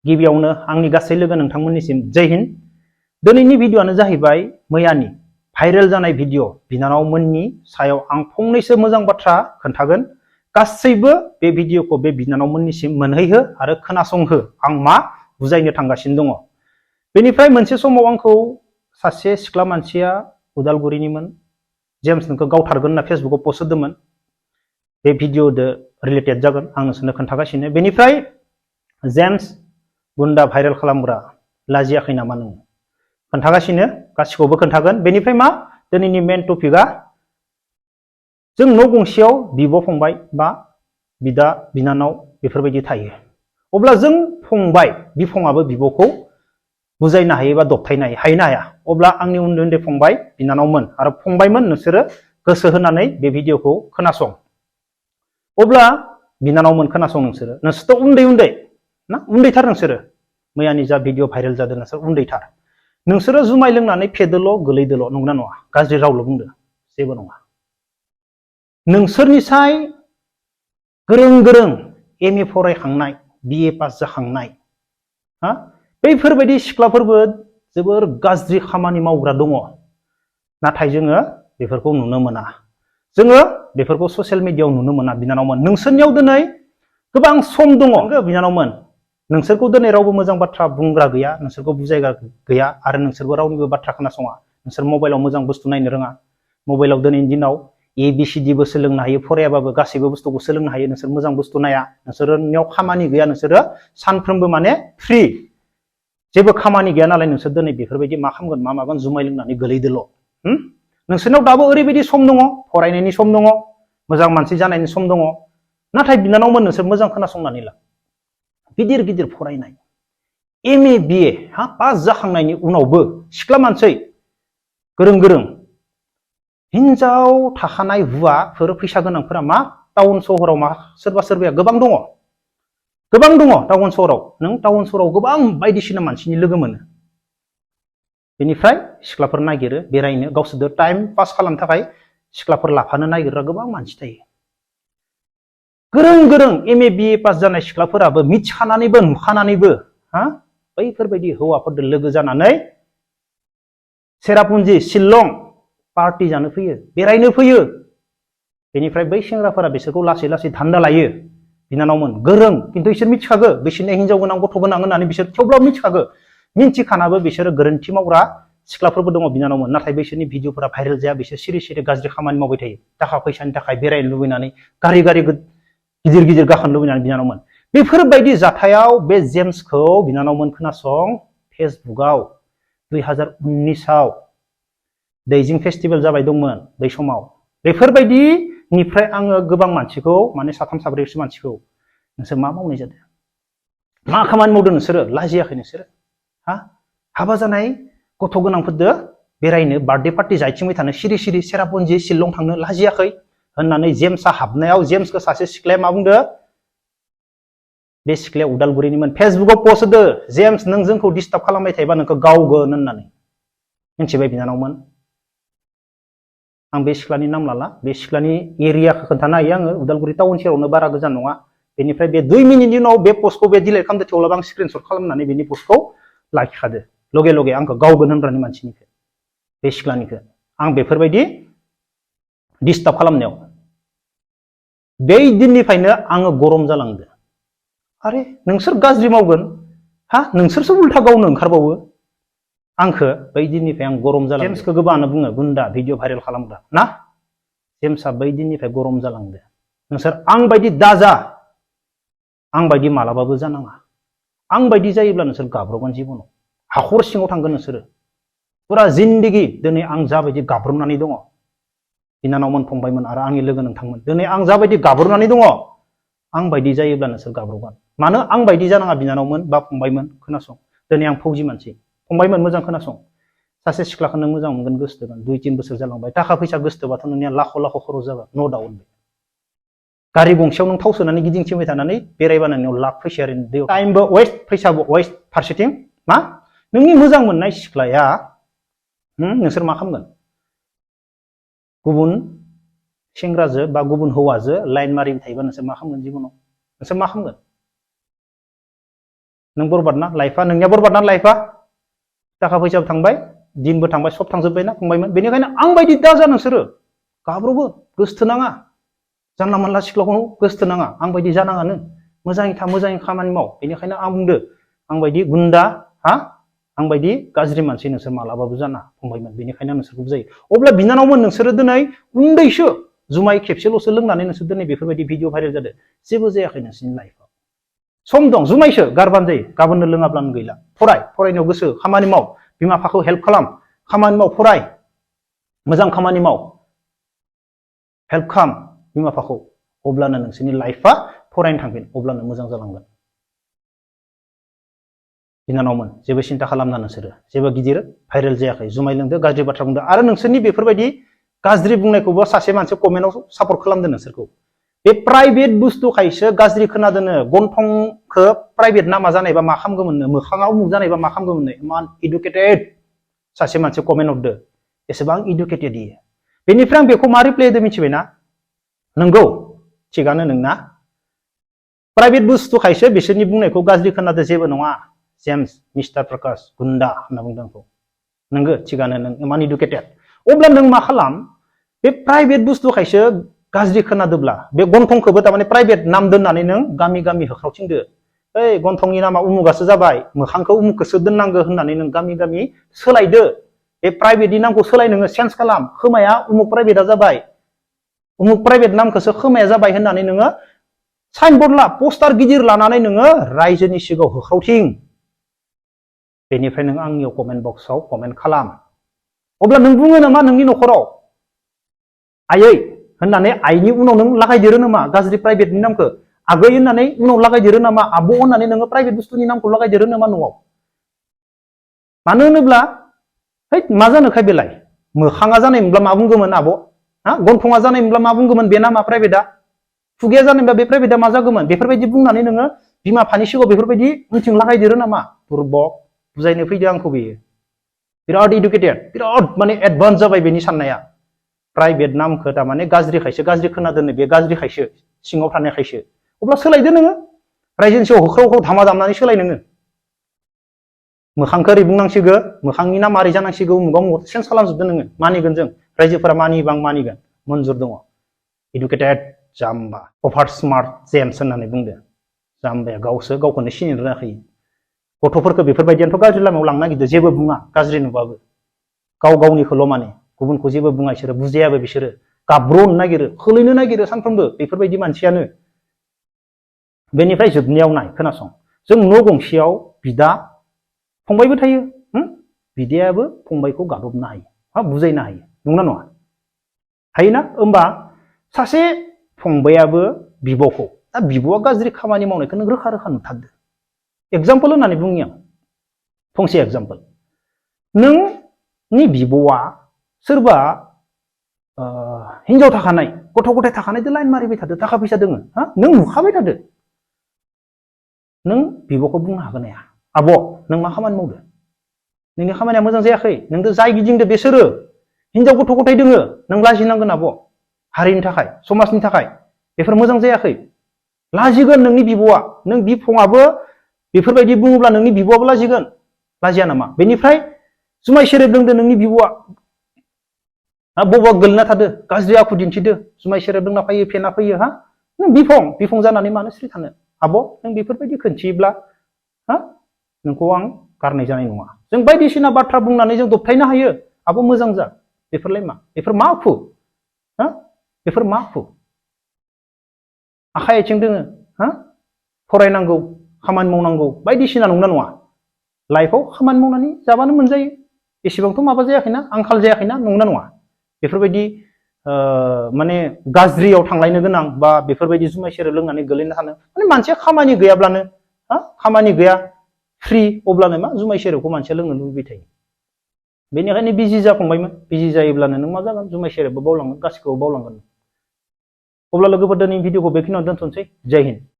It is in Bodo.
गिबियावनो आंनि गासै लोगो नोंथांमोननिसिम जय हिन्द। दिनैनि भिडिअ'आनो जाहैबाय मैयानि भाइरेल जानाय भिडिअ' बिनानावमोननि सायाव आं फंनैसो मोजां बाथ्रा खोन्थागोन। गासैबो बे भिडिअ'खौ बे बिनानावमोननिसिम मोनहैहो आरो खोनासंहो आं मा बुजायनो थांगासिनो दङ। बेनिफ्राय मोनसे समाव आंखौ सासे सिख्ला मानसिया उदालगुरिनिमोन, जेम्स नोंखौ गावथारगोन होनना फेसबुकआव पस्ट होदोंमोन। बे भिडिअ'दो रिलेटेड जागोन आं नोंसोरनो खोन्थागासिनो। बेनिफ्राय जेम्स गुन्दा भाइरेल खालामग्रा लाजियाखै नामा नोङो? खोन्थागासिनो, गासिखौबो खोन्थागोन। बेनिफ्राय मा दिनैनि मेन टपिकआ जों न' गंसेयाव बिब' फंबाय बा बिदा बिनानाव बेफोरबायदि थायो। अब्ला जों फंबाय बिफङाबो बिब'खौ बुजायनो हायो बा दबथायनो हायो ना हाया? अब्ला आंनि उन्दै उन्दै फंबाय बिनानावमोन आरो फंबायमोन नोंसोरो गोसो होनानै बे भिडिअ'खौ खोनासं। अब्ला बिनानावमोन खोनासं, नोंसोरथ' उन्दै उन्दै ना, उन्दैथार नोंसोरो। मैयानि जा भिडिअ' भाइरेल जादों नोंसोर उन्दैथार। नोंसोरो जुमाय लोंनानै फेदोल' गोलैदोल' नंगौना नङा? गाज्रि रावल' बुंदो, जेबो नङा। नोंसोरनिसाय गोरों गोरों M A फरायखांनाय, B A pass जाखांनाय हा बैफोरबायदि सिख्लाफोरबो जोबोर गाज्रि खामानि मावग्रा दङ। नाथाय जोङो बेफोरखौ नुनो मोना। जोङो बेफोरखौ ससियेल मिडियायाव नुनो मोना। बिनानावमोन नोंसोरनियाव दिनै गोबां सम दङ बिनानावमोन। नोंसोरखौ दिनै रावबो मोजां बाथ्रा बुंग्रा गैया, नोंसोरखौ बुजायग्रा गैया आरो नोंसोरबो रावनिबो बाथ्रा खोनासङा। नोंसोर मबाइलाव मोजां बुस्थु नायनो रोङा। मबाइलाव दिनैनि दिनाव ABCDबो सोलोंनो हायो, फरायाबाबो गासैबो बुस्थुखौ सोलोंनो हायो। नोंसोर मोजां बुस्थु नाया, नोंसोरनियाव खामानि गैया, नोंसोरो सानफ्रोमबो माने फ्रि, जेबो खामानि गैया नालाय नोंसोर दिनै बेफोरबायदि मा खालामगोन मा मागोन जुमाय लोंनानै गोलैदोल'। नोंसोरनाव दाबो ओरैबायदि सम दङ, फरायनायनि सम दङ, मोजां मानसि जानायनि सम दङ। नाथाय बिनानावमोन नोंसोर मोजां खोनासंनानै ला। गिदिर गिदिर फरायनाय M A B A pass जाखांनायनि उनावबो सिख्ला मानसि गोरों गोरों हिनजाव थाखानाय हुवाफोर फैसा गोनांफोरा मा टाउन सहराव मा सोरबा सोरबाया गोबां दङ टाउन सहराव। नों टाउन सहराव गोबां बायदिसिना मानसिनि लोगो मोनो। बेनिफ्राय सिख्लाफोर नागिरो बेरायनो, गावसोरजों टाइम पास खालामनो थाखाय सिख्लाफोर लाफानो नागिरग्रा गोबां मानसि थायो। गोरों गोरों M A B A pass जानाय सिख्लाफोराबो मिथिखानानैबो नुखानानैबो बैफोरबायदि हौवाफोरजों लोगो जानानै सेरापुन्जि शिलं पार्टि जानो फैयो, बेरायनो फैयो। बेनिफ्राय बै सेंग्राफोरा बिसोरखौ लासै लासै धान्दा लायो। बिनानावमोन गोरों, खिन्थु बिसोर मिथिखागो बिसोरनि हिनजाव गोनां गथ' गोनां होननानै बिसोर थेवब्लाबो मिथिखागो। मिथिखानाबो बिसोरो गोरोन्थि मावग्रा सिख्लाफोरबो दङ बिनानावमोन। नाथाय बिसोरनि भिडिअ'फोरा भाइरेल जाया, बिसोर सिरि सिरि गाज्रि खामानि मावबाय थायो। थाखा फैसानि थाखाय बेरायनो लुबैनानै गारि गिदिर गिदिर गाखोनो लुबैनानै बिनानावमोन। बेफोरबायदि जाथायाव बे जेम्सखौ बिनानावमोन खोनासं, फेसबुकआव 2019आव दैजिं फेस्टिभेल जाबाय दंमोन बै समाव। बेफोरबायदिनिफ्राय आङो गोबां मानसिखौ माने साथाम साब्रैसो मानसिखौ नोंसोर मा मावनाय जादों, मा खामानि मावदों नोंसोरो, लाजियाखै नोंसोरो? हाबा जानाय गथ' गोनांफोरजों बेरायनो बार्थडे पार्टि जायथिंबाय थानो, सिरि सिरि सेरापुन्जि शिलं थांनो लाजियाखै होननानै जेम्सआ हाबनायाव जेम्सखौ सासे सिख्लाया मा बुंदो? बे सिख्लाया उदालगुरिनिमोन, फेसबुकआव पस्ट होदो, जेम्स नों जोंखौ डिस्टार्ब खालामबाय थायोबा नोंखौ गावगोन होननानै। मिथिबाय बिनानावमोन? आं बे सिख्लानि नाम लाला, बे सिख्लानि एरियाखौ खोन्थानो हायो आङो, उदालगुरि टाउन सेरावनो, बारा गोजान नङा। बेनिफ्राय बे 2 मिनिटनि उनाव बे पस्टखौ बे डिलिट खालामदो, थेवब्लाबो आं स्क्रिनशट खालामनानै बेनि पस्टखौ लाखिखादो लगे लगे आंखौ गावगोन होनग्रानि मानसिनिखौ, बे सिख्लानिखौ आं बेफोरबायदि डिस्टार्ब खालामनायाव। बै दिननिफ्रायनो आङो गरम जालांदो। आरे नोंसोर गाज्रि मावगोन, नोंसोरसो उल्था गावनो ओंखारबावो। आंखो बै दिननिफ्राय आं गरम जालांदो। जेम्सखौ गोबाङानो बुङो गुन्दा भिडिअ भाइरेल खालामग्रा ना। जेम्सआ बै दिननिफ्राय गरम जालांदो। नोंसोर आं बायदि दाजा, आं बायदि मालाबाबो जानाङा। आं बायदि जायोब्ला नोंसोर गाब्रगोन, जिबनाव हाखर सिङाव थांगोन नोंसोरो फुरा जिन्दगि। दिनै आं जाबायदि गाब्रबनानै दङ बिनानावमोन, फंबायमोन आरो आंनि लोगो नोंथांमोन, दिनै आं जाबायदि गाब्रबनानै दङ, आं बायदि जायोब्ला नोंसोर गाब्रगोन। मानो आं बायदि जानाङा बिनानावमोन बा फंबायमोन? खोनासं, दिनै आं फौजि मानसि। फंबायमोन मोजां खोनासं, सासे सिख्लाखौ नों मोजां मोनगोन, गोसोथोगोन, 2-3 बोसोर जालांबाय, थाखा फैसा गोसोथोबाथ' नोंनिया लाख लाख खरस जागोन, न' दाउट। गारि गंसेयाव नों थाव सोनानै गिदिंथिंबाय थानानै बेरायबानो नोंनियाव लाख फैसा ओरैनो दैयाव, टाइमबो वेस्ट, फैसाबो वेस्ट। फारसेथिं मा नोंनि मोजां मोननाय सिख्लाया नोंसोर मा खालामगोन? गुबुन सेंग्राजों बा गुबुन हौवाजों लाइन मारिबाय थायोबा नोंसोर मा खालामगोन? जिबनाव नोंसोर मा खालामगोन? नों बरबाद ना लाइफआ नोंनिया बरबाद ना लाइफआ थाखा फैसाबो थांबाय दिनबो थांबाय सब थांजोब्बायना फंबायमोन बेनिखायनो आं बायदि दा जा नोंसोरो गाब्रबो गोसथोनाङा जानला मानला सिख्लाखौ गोसथोनाङा आं बायदि जानाङानो मोजाङै था मोजाङै खामानि माव बेनिखायनो आं बुंदो आं बायदि गुन्दा हा आं बायदि गाज्रि मानसि नोंसोर मालाबाबो जाना फंबायमोन बेनिखायनो नोंसोरखौ बुजायो अब्ला बिनानावमोन नोंसोरो दिनै उन्दैसो जुमाय खेबसेल'सो लोंनानै नोंसोर दिनै बेफोरबायदि भिडिअ भाइरेल जादों जेबो जायाखै नोंसोरनि लाइफआव सम दं जुमायसो गारबानो जायो गाबोननो लोङाब्लानो गैला फरायनायाव गोसो खामानि माव बिमा बिफाखौ हेल्प खालाम खामानि माव फराय मोजां खामानि माव हेल्प खालाम बिमा बिफाखौ अब्लानो नोंसोरनि लाइफआ फरायनो थांगोन अब्लानो मोजां जालांगोन बिनानावमोन जेबो सिन्था खालामना नोंसोरो जेबो गिदिर भाइरेल जायाखै जुमाय लोंदो गाज्रि बाथ्रा बुंदो आरो नोंसोरनि बेफोरबायदि गाज्रि बुंनायखौबो सासे मानसि कमेन्टआव सापर्ट खालामदों नोंसोरखौ बे प्राइभेट बुस्थुखायसो गाज्रि खोनादोंनो गन्थंखौ प्राइभेट नामा जानायबा मा खालामगौमोननो मोखाङाव मुग जानायबा मा खालामगौमोननो इमान इडुकेटेड सासे मानसि कमेन्ट हरदो एसेबां इडुकेटेड इयो बेनिफ्राय आं बेखौ मा रिप्लाय होदो मिथिबायना नंगौ थिगानो नोंना प्राइभेट बुस्थुखायसो बिसोरनि बुंनायखौ गाज्रि खोनादो जेबो नङा जेम्स मिस्टार प्रकाश गुन्दा होनना बुंदों आंखौ नोंगो थिगानो नों इमान इडुकेटेड अब्ला नों मा खालाम बे प्राइभेट बुस्थुखायसो गाज्रि खोनादोब्ला बे गन्थंखौबो तारमाने प्राइभेट नाम दोननानै नों गामि गामि होख्रावथिंदो ओइ गन्थंनि नामा उमुगासो जाबाय मोखांखौ उमुगखौसो दोननांगो होननानै नों गामि गामि सोलायदो बे प्राइभेटनि नामखौ सोलाय नोङो चेन्ज खालाम खोमाया उमुग प्राइभेटआ जाबाय उमुग प्राइभेट नामखौसो खोमाया जाबाय होननानै नोङो साइनबर्ड ला पस्टार गिदिर लानानै नोङो रायजोनि सिगाङाव होख्रावथिं बेनिफ्राय नों आंनियाव कमेन्ट बक्सआव कमेन्ट खालाम अब्ला नों बुङो नामा नोंनि न'खराव आयै होननानै आइनि उनाव नों लागायदेरो नामा गाज्रि प्राइभेटनि नामखौ आगै होननानै उनाव लागायदेरो नामा आब' होननानै नोङो प्राइभेट बुस्थुनि नामखौ लागायदेरो नामा न'आव मानो होनोब्ला है मा जानोखाय बेलाय मोखाङा जानायमोनब्ला मा बुंगौमोन आब' हा गन्थङा जानायमोनब्ला मा बुंगौमोन बे नामा प्राइभेटआ खुगाया जानायमोनब्ला बे प्राइभेटआ मा जागौमोन बेफोरबायदि बुंनानै नोङो बिमा बिफानि सिगाङाव बेफोरबायदि मिथिं लागायदेरो नामा बुरबक बुजायनो फैदो आंखौ बेयो बिराद इडुकेटेड बिराद माने एडभान्स जाबाय बेनि साननाया प्राइभेट नामखौ तारमाने गाज्रिखायसो गाज्रि खोनादोंनो बे गाज्रिखायसो सिङाव थानायखायसो अब्ला सोलायदो नोङो रायजोनि सायाव होख्राव धामा दामनानै सोलाय नोङो मोखांखौ ओरै बुंनांसिगौ मोखांनि नामा ओरै जानांसिगौ उमुगाव उमुग चेन्ज खालामजोबदो नोङो मानिगोन जों रायजोफोरा मानियोबा आं मानिगोन मन्जुर दङ इडुकेटेड जाम्बा अभार स्मार्ट जेम्स होननानै बुंदो जाम्बाया गावसो गावखौनो सिनायनो रोङाखै गथ'फोरखौ बेफोरबायदियानोथ' गाज्रि लामायाव लांनो नागिरदो जेबो बुङा गाज्रि नुबाबो गाव गावनिखौल' माने गुबुनखौ जेबो बुङा बिसोरो बुजायाबो बिसोरो गाब्र'नो नागिरो खोलैनो नागिरो सानफ्रोमबो बेफोरबायदि मानसियानो बेनिफ्राय जोबनायाव नाय खोनासं जों न' गंसेयाव बिदा फंबायबो थायो बिदायाबो फंबायखौ गादबनो हायो बा बुजायनो हायो नंगौना नङा हायोना होमबा सासे फंबायाबो बिब'खौ दा बिब'आ गाज्रि खामानि मावनायखौ नों रोखा रोखा नुथारदो एग्जाम्पल होननानै बुंनि आं फंसे एग्जाम्पल नोंनि बिब'आ सोरबा हिनजाव थाखानाय गथ' गथाय थाखानायजों लाइन मारिबाय थादो थाखा फैसा दोङो हा नों नुखाबाय थादो नों बिब'खौ बुंनो हागोन हाया आब' नों मा खामानि मावदो नोंनि खामानिया मोजां जायाखै नोंदो जाय गिदिंदो बेसोरो हिनजाव गथ' गथाय दोङो नों लाजिनांगोन आब' हारिनि थाखाय समाजनि थाखाय बेफोर मोजां जायाखै लाजिगोन नोंनि बिब'आ नों बिफङाबो बेफोरबायदि बुङोब्ला नोंनि बिब'आबो लाजिगोन लाजिया नामा बेनिफ्राय जुमाय सेरेब लोंदो नोंनि बिब'आ बबा गोलैना थादो गाज्रि आखु दिन्थिदो जुमाय सेरेब लोंना फैयो फेना फैयो हा नों बिफं जानानै मानो सिरि थानो आब' नों बेफोरबायदि खोन्थियोब्ला हा नोंखौ आं गारनाय जानाय नङा जों बायदिसिना बाथ्रा बुंनानै जों दबथायनो हायो आब' मोजां जा बेफोरलाय मा बेफोर मा आखु हा बेफोर मा आखु आखाइ आथिं दोङो हा फरायनांगौ खामानि मावनांगौ बायदिसिना नंना नङा लाइफआव खामानि मावनानै जाबानो मोनजायो एसेबांथ' माबा जायाखैना आंखाल जायाखैना नंना नङा बेफोरबायदि माने गाज्रियाव थांलायनो गोनां बा बेफोरबायदि जुमाय सेरेब लोंनानै गोलैनो थानो माने मानसिया खामानि गैयाब्लानो हा खामानि गैया फ्रि अब्लानो मा जुमाय सेरेबखौ मानसिया लोंनो लुबैबाय थायो बेनिखायनो बिजि जाफंबायमोन बिजि जायोब्लानो नों मा जागोन जुमाय सेरेबबो बावलांगोन गासिखौबो बावलांगोन अब्ला लोगोफोर दिनै भिडिअखौ बेखिनियावनो दोनथ'नोसै जय हिन्द